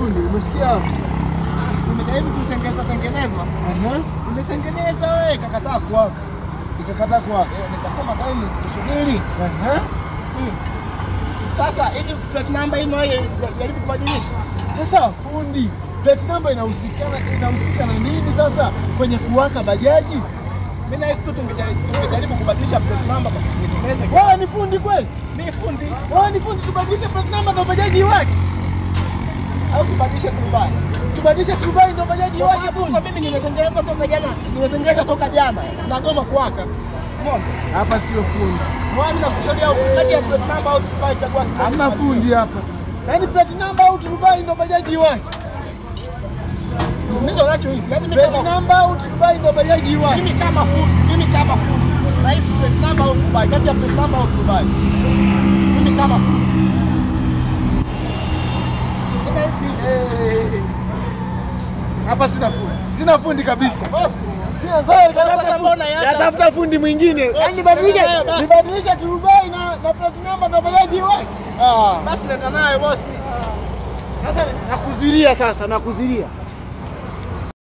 fundi, umefikia hapo? Nimejaribu kutengeneza. Nimetengeneza wewe ikakataa kuwaka. Ikakataa kuwaka. Nikasema kama msubiri. Sasa hivi plate number hii moja jaribu kubadilisha. Sasa fundi, plate number inahusika na nini sasa kwenye kuwaka bajaji? Mimi na hizo tungejaribu kubadilisha plate number kwa kutengeneza. Wewe ni fundi kweli? Mimi fundi. Wewe ni fundi, tubadilishe plate number ndio bajaji iwake. Au tubadilishe turubai. Tubadilishe turubai ndio bajaji iwake fundi. Kwa mimi nimetengeneza toka jana. Nagoma kuwaka. Umeona? Hapa sio fundi. Mwami nakushauri au kati ya plate number au turubai chagua kitu. Hamna fundi hapa. Yaani plate number au turubai ndio bajaji iwake. Mimi ndo nacho hivi. Yaani plate number au turubai ndio bajaji iwake. Mimi kama fundi. Rais plate number au turubai kati ya plate number au turubai. Mimi kama fundi. Hapa sina fundi. Sina fundi kabisa. Sina fundi kabisa. Yatafuta fundi mwingine. Yaani nibadilisha turubai na plate number ndio bajaji iwake. Basi nenda nayo bosi. Sasa nakuzuilia